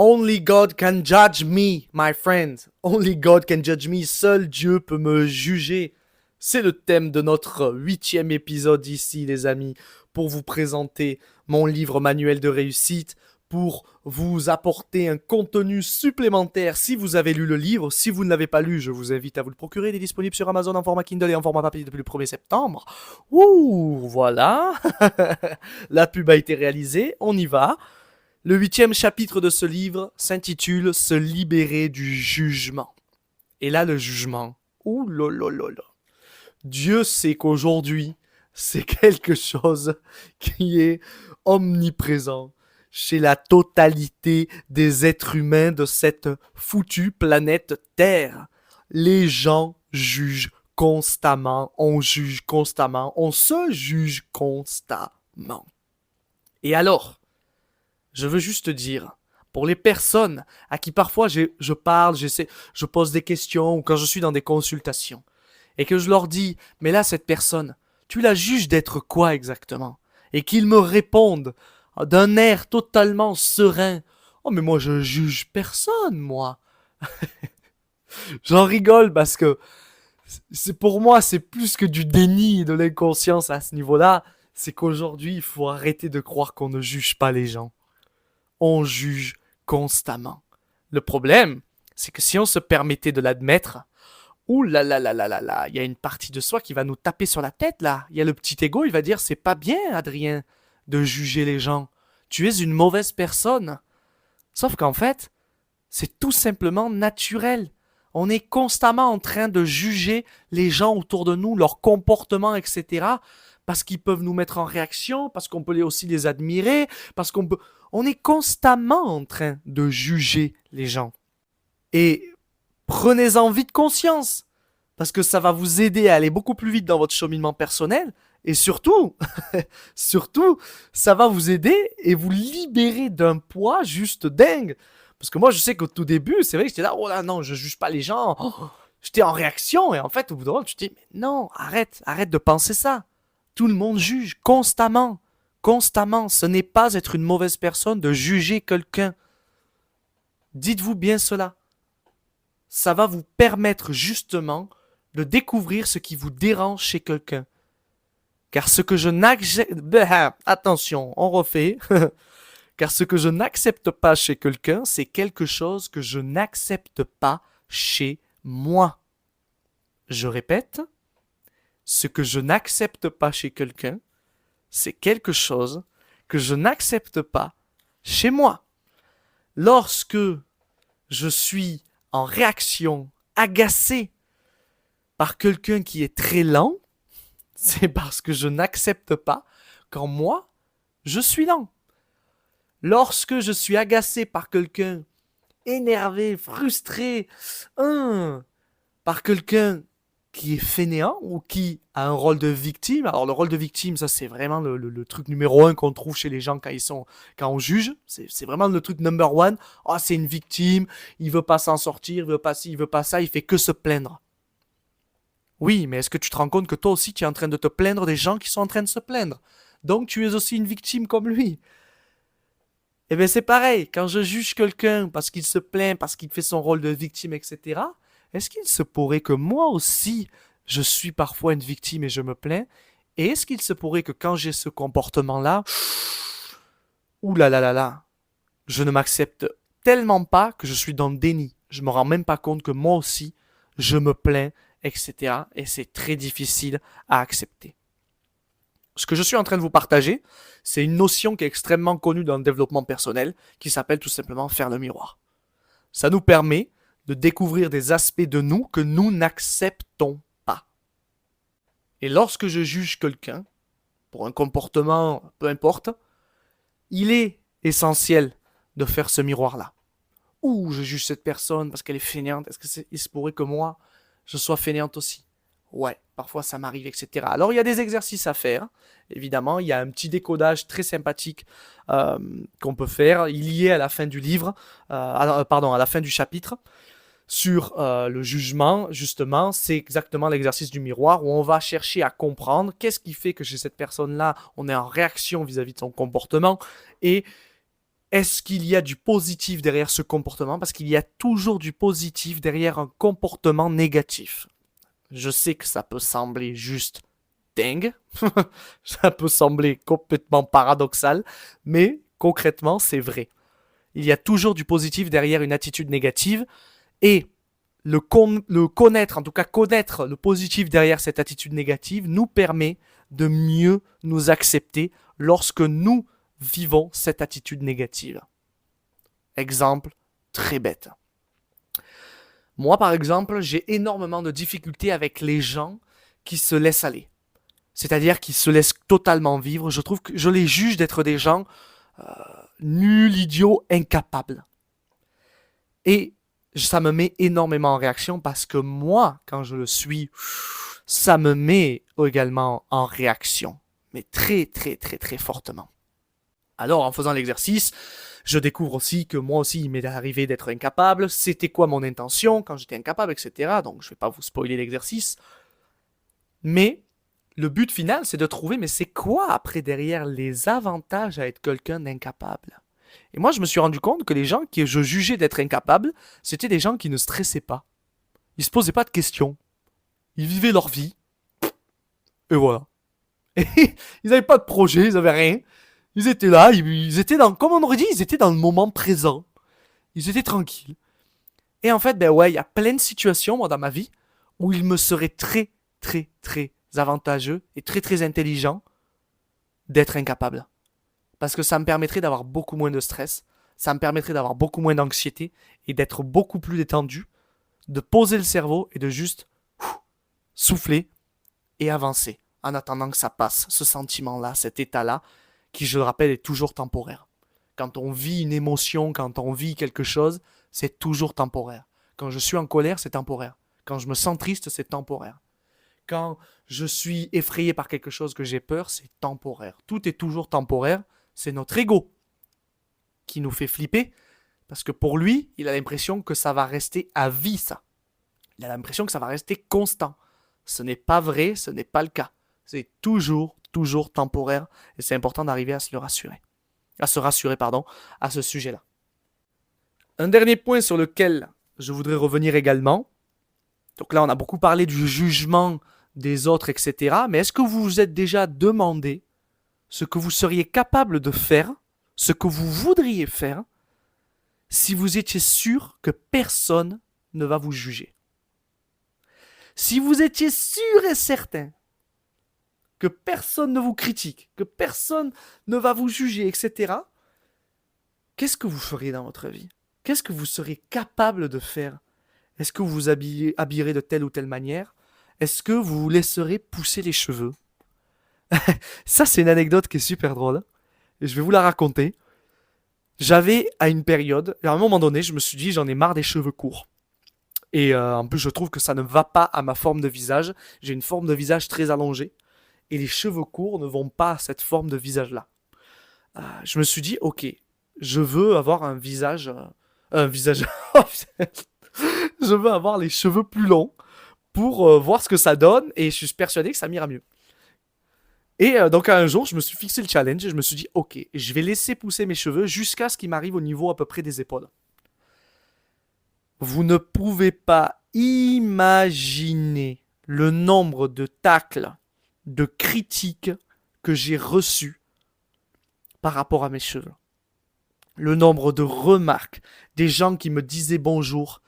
Only God can judge me, my friend. Only God can judge me. Seul Dieu peut me juger. C'est le thème de notre 8e épisode ici, les amis, pour vous présenter mon livre manuel de réussite, pour vous apporter un contenu supplémentaire. Si vous avez lu le livre, si vous ne l'avez pas lu, je vous invite à vous le procurer. Il est disponible sur Amazon en format Kindle et en format papier depuis le 1er septembre. Ouh, voilà. La pub a été réalisée, on y va. Le 8e chapitre de ce livre s'intitule « Se libérer du jugement ». Et là, le jugement, ouh là là là là. Dieu sait qu'aujourd'hui, c'est quelque chose qui est omniprésent chez la totalité des êtres humains de cette foutue planète Terre. Les gens jugent constamment, on juge constamment, on se juge constamment. Et alors, je veux juste dire, pour les personnes à qui parfois je parle, je pose des questions ou quand je suis dans des consultations et que je leur dis, mais là cette personne, tu la juges d'être quoi exactement? Et qu'ils me répondent d'un air totalement serein, oh mais moi je juge personne, moi. J'en rigole parce que pour moi c'est plus que du déni de l'inconscience à ce niveau-là, c'est qu'aujourd'hui il faut arrêter de croire qu'on ne juge pas les gens. On juge constamment. Le problème, c'est que si on se permettait de l'admettre, ouh là là là là là là, il y a une partie de soi qui va nous taper sur la tête là. Il y a le petit ego, il va dire c'est pas bien, Adrien, de juger les gens. Tu es une mauvaise personne. Sauf qu'en fait, c'est tout simplement naturel. On est constamment en train de juger les gens autour de nous, leur comportement, etc. Parce qu'ils peuvent nous mettre en réaction, parce qu'on peut aussi les admirer, parce qu'on peut... On est constamment en train de juger les gens. Et prenez-en vite conscience, parce que ça va vous aider à aller beaucoup plus vite dans votre cheminement personnel, et surtout, ça va vous aider et vous libérer d'un poids juste dingue. Parce que moi, je sais qu'au tout début, c'est vrai que j'étais là, oh là non, je juge pas les gens, oh, j'étais en réaction, et en fait, au bout d'un moment, tu te dis, mais non, arrête de penser ça. Tout le monde juge constamment. Constamment. Ce n'est pas être une mauvaise personne de juger quelqu'un. Dites-vous bien cela. Ça va vous permettre justement de découvrir ce qui vous dérange chez quelqu'un. Car ce que je n'accepte... Attention, on refait. Car ce que je n'accepte pas chez quelqu'un, c'est quelque chose que je n'accepte pas chez moi. Je répète. Ce que je n'accepte pas chez quelqu'un, c'est quelque chose que je n'accepte pas chez moi. Lorsque je suis en réaction, agacé par quelqu'un qui est très lent, c'est parce que je n'accepte pas qu'en moi, je suis lent. Lorsque je suis agacé par quelqu'un, énervé, frustré, par quelqu'un qui est fainéant ou qui a un rôle de victime. Alors le rôle de victime, ça c'est vraiment le truc numéro 1 qu'on trouve chez les gens quand on juge. C'est vraiment le truc number 1. Oh, c'est une victime, il veut pas s'en sortir, il veut pas ci, il veut pas ça, il fait que se plaindre. Oui, mais est-ce que tu te rends compte que toi aussi tu es en train de te plaindre des gens qui sont en train de se plaindre? Donc tu es aussi une victime comme lui. Eh bien c'est pareil, quand je juge quelqu'un parce qu'il se plaint, parce qu'il fait son rôle de victime, etc., est-ce qu'il se pourrait que moi aussi, je suis parfois une victime et je me plains? Et est-ce qu'il se pourrait que quand j'ai ce comportement-là, ouh là là là là, je ne m'accepte tellement pas que je suis dans le déni. Je me rends même pas compte que moi aussi, je me plains, etc. Et c'est très difficile à accepter. Ce que je suis en train de vous partager, c'est une notion qui est extrêmement connue dans le développement personnel, qui s'appelle tout simplement faire le miroir. Ça nous permet de découvrir des aspects de nous que nous n'acceptons pas. Et lorsque je juge quelqu'un, pour un comportement, peu importe, il est essentiel de faire ce miroir-là. Ouh, je juge cette personne parce qu'elle est fainéante. Est-ce qu'il se pourrait que moi, je sois fainéante aussi? Ouais, parfois ça m'arrive, etc. Alors il y a des exercices à faire, évidemment. Il y a un petit décodage très sympathique qu'on peut faire. Il y est à la fin du livre, à la fin du chapitre, sur le jugement, justement. C'est exactement l'exercice du miroir où on va chercher à comprendre qu'est-ce qui fait que chez cette personne-là, on est en réaction vis-à-vis de son comportement et Est-ce qu'il y a du positif derrière ce comportement? Parce qu'il y a toujours du positif derrière un comportement négatif. Je sais que ça peut sembler juste dingue, ça peut sembler complètement paradoxal, mais concrètement, c'est vrai. Il y a toujours du positif derrière une attitude négative, et le connaître, en tout cas connaître le positif derrière cette attitude négative, nous permet de mieux nous accepter lorsque nous vivons cette attitude négative. Exemple très bête. Moi, par exemple, j'ai énormément de difficultés avec les gens qui se laissent aller. C'est-à-dire qui se laissent totalement vivre. Je trouve que je les juge d'être des gens nuls, idiots, incapables. Et ça me met énormément en réaction parce que moi, quand je le suis, ça me met également en réaction. Mais très, très, très, très fortement. Alors, en faisant l'exercice, je découvre aussi que moi aussi, il m'est arrivé d'être incapable. C'était quoi mon intention quand j'étais incapable, etc. Donc, je ne vais pas vous spoiler l'exercice. Mais le but final, c'est de trouver, mais c'est quoi après derrière les avantages à être quelqu'un d'incapable? Et moi, je me suis rendu compte que les gens que je jugeais d'être incapables, c'était des gens qui ne stressaient pas. Ils se posaient pas de questions. Ils vivaient leur vie. Et voilà. Et ils n'avaient pas de projet, ils n'avaient rien. Ils étaient là, ils étaient dans, comme on aurait dit, ils étaient dans le moment présent. Ils étaient tranquilles. Et en fait, ben ouais, il y a plein de situations, moi, dans ma vie, où il me serait très, très, très avantageux et très, très intelligent d'être incapable. Parce que ça me permettrait d'avoir beaucoup moins de stress, ça me permettrait d'avoir beaucoup moins d'anxiété et d'être beaucoup plus détendu, de poser le cerveau et de juste souffler et avancer en attendant que ça passe, ce sentiment-là, cet état-là, qui, je le rappelle, est toujours temporaire. Quand on vit une émotion, quand on vit quelque chose, c'est toujours temporaire. Quand je suis en colère, c'est temporaire. Quand je me sens triste, c'est temporaire. Quand je suis effrayé par quelque chose, que j'ai peur, c'est temporaire. Tout est toujours temporaire. C'est notre ego qui nous fait flipper, parce que pour lui, il a l'impression que ça va rester à vie, ça. Il a l'impression que ça va rester constant. Ce n'est pas vrai, ce n'est pas le cas. C'est toujours, toujours temporaire, et c'est important d'arriver à se le rassurer. À se rassurer, pardon, à ce sujet-là. Un dernier point sur lequel je voudrais revenir également. Donc là, on a beaucoup parlé du jugement des autres, etc. Mais est-ce que vous vous êtes déjà demandé ce que vous seriez capable de faire, ce que vous voudriez faire, si vous étiez sûr que personne ne va vous juger? Si vous étiez sûr et certain que personne ne vous critique, que personne ne va vous juger, etc., qu'est-ce que vous feriez dans votre vie? Qu'est-ce que vous seriez capable de faire? Est-ce que vous vous habillerez de telle ou telle manière? Est-ce que vous vous laisserez pousser les cheveux? Ça, c'est une anecdote qui est super drôle. Et je vais vous la raconter. J'avais, à une période, à un moment donné, je me suis dit, j'en ai marre des cheveux courts. Et en plus, je trouve que ça ne va pas à ma forme de visage. J'ai une forme de visage très allongée. Et les cheveux courts ne vont pas à cette forme de visage-là. Je me suis dit, ok, je veux avoir un visage... un visage... je veux avoir les cheveux plus longs pour voir ce que ça donne. Et je suis persuadé que ça m'ira mieux. Et donc un jour, je me suis fixé le challenge et je me suis dit, ok, je vais laisser pousser mes cheveux jusqu'à ce qu'ils m'arrivent au niveau à peu près des épaules. Vous ne pouvez pas imaginer le nombre de tacles, de critiques que j'ai reçues par rapport à mes cheveux. Le nombre de remarques, des gens qui me disaient bonjour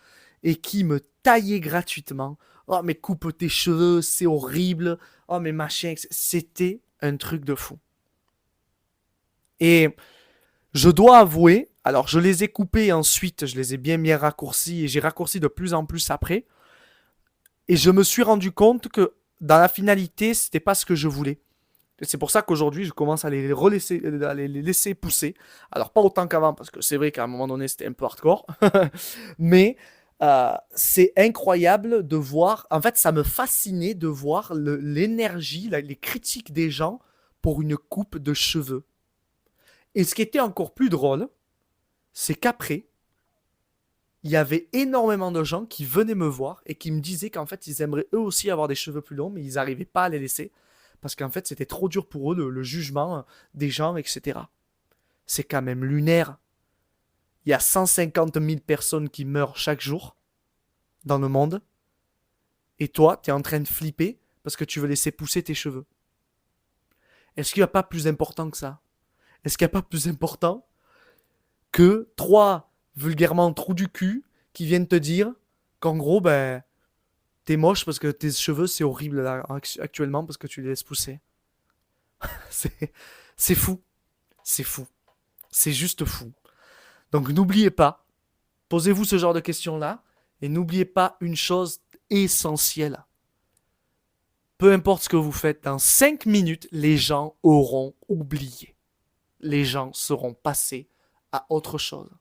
et qui me taillaient gratuitement. Oh mais coupe tes cheveux, c'est horrible. Oh mais machin, c'était un truc de fou. Et je dois avouer, alors je les ai coupés ensuite, je les ai bien raccourcis et j'ai raccourci de plus en plus après. Et je me suis rendu compte que dans la finalité, c'était pas ce que je voulais. Et c'est pour ça qu'aujourd'hui, je commence à les laisser pousser. Alors pas autant qu'avant, parce que c'est vrai qu'à un moment donné, c'était un peu hardcore. Mais c'est incroyable de voir, en fait ça me fascinait de voir l'énergie, les critiques des gens pour une coupe de cheveux. Et ce qui était encore plus drôle, c'est qu'après, il y avait énormément de gens qui venaient me voir et qui me disaient qu'en fait ils aimeraient eux aussi avoir des cheveux plus longs, mais ils n'arrivaient pas à les laisser, parce qu'en fait c'était trop dur pour eux le jugement des gens, etc. C'est quand même lunaire. il y a 150 000 personnes qui meurent chaque jour dans le monde. Et toi, tu es en train de flipper parce que tu veux laisser pousser tes cheveux. Est-ce qu'il n'y a pas plus important que ça? Est-ce qu'il n'y a pas plus important que trois vulgairement trous du cul qui viennent te dire qu'en gros, ben, t'es moche parce que tes cheveux, c'est horrible là, actuellement parce que tu les laisses pousser. c'est, c'est fou. C'est fou. C'est juste fou. Donc n'oubliez pas, posez-vous ce genre de questions-là et n'oubliez pas une chose essentielle. Peu importe ce que vous faites, dans 5 minutes, les gens auront oublié. Les gens seront passés à autre chose.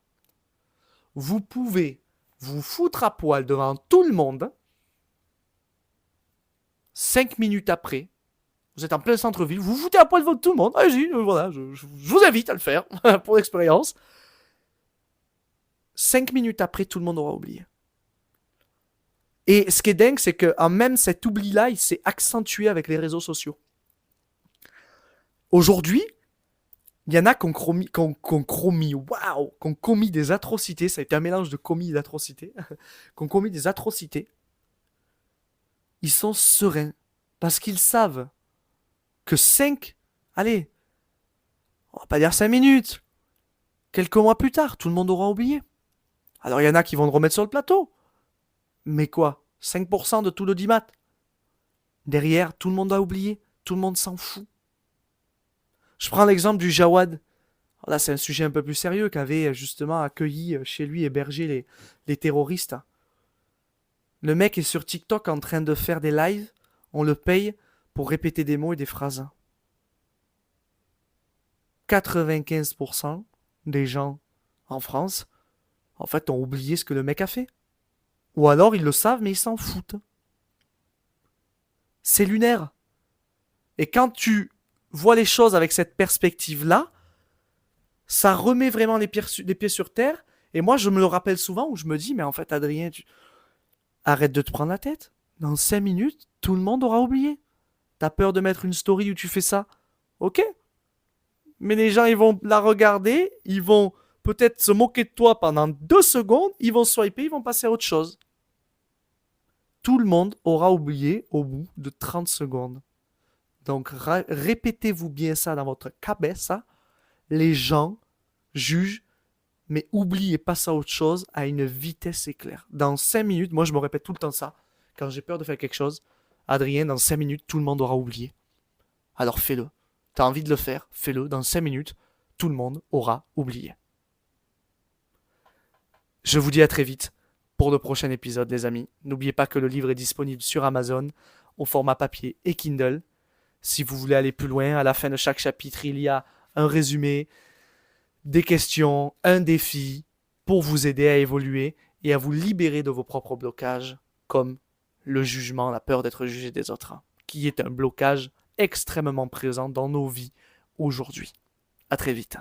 Vous pouvez vous foutre à poil devant tout le monde. 5 minutes après, vous êtes en plein centre-ville, vous vous foutez à poil devant tout le monde. Allez-y, voilà, je vous invite à le faire pour l'expérience. 5 minutes après, tout le monde aura oublié. Et ce qui est dingue, c'est que même cet oubli-là, il s'est accentué avec les réseaux sociaux. Aujourd'hui, il y en a qui ont commis des atrocités, ça a été un mélange de commis et d'atrocités, qui ont commis des atrocités. Ils sont sereins, parce qu'ils savent que 5, allez, on va pas dire 5 minutes, quelques mois plus tard, tout le monde aura oublié. Alors il y en a qui vont le remettre sur le plateau. Mais quoi, 5% de tout l'audimat. Derrière, tout le monde a oublié, tout le monde s'en fout. Je prends l'exemple du Jawad. Là, c'est un sujet un peu plus sérieux qu'avait justement accueilli chez lui, hébergé les terroristes. Le mec est sur TikTok en train de faire des lives, on le paye pour répéter des mots et des phrases. 95% des gens en France, en fait, ont oublié ce que le mec a fait. Ou alors, ils le savent, mais ils s'en foutent. C'est lunaire. Et quand tu vois les choses avec cette perspective-là, ça remet vraiment les pieds sur terre. Et moi, je me le rappelle souvent où je me dis, mais en fait, Adrien, arrête de te prendre la tête. Dans 5 minutes, tout le monde aura oublié. T'as peur de mettre une story où tu fais ça? Ok. Mais les gens, ils vont la regarder, ils vont peut-être se moquer de toi pendant 2 secondes, ils vont swiper, ils vont passer à autre chose. Tout le monde aura oublié au bout de 30 secondes. Donc, répétez-vous bien ça dans votre cabeza. Les gens jugent, mais oubliez pas ça autre chose à une vitesse éclair. Dans 5 minutes, moi je me répète tout le temps ça, quand j'ai peur de faire quelque chose, Adrien, dans 5 minutes, tout le monde aura oublié. Alors fais-le. T'as envie de le faire, fais-le. Dans 5 minutes, tout le monde aura oublié. Je vous dis à très vite pour le prochain épisode, les amis. N'oubliez pas que le livre est disponible sur Amazon, au format papier et Kindle. Si vous voulez aller plus loin, à la fin de chaque chapitre, il y a un résumé, des questions, un défi pour vous aider à évoluer et à vous libérer de vos propres blocages, comme le jugement, la peur d'être jugé des autres, qui est un blocage extrêmement présent dans nos vies aujourd'hui. À très vite.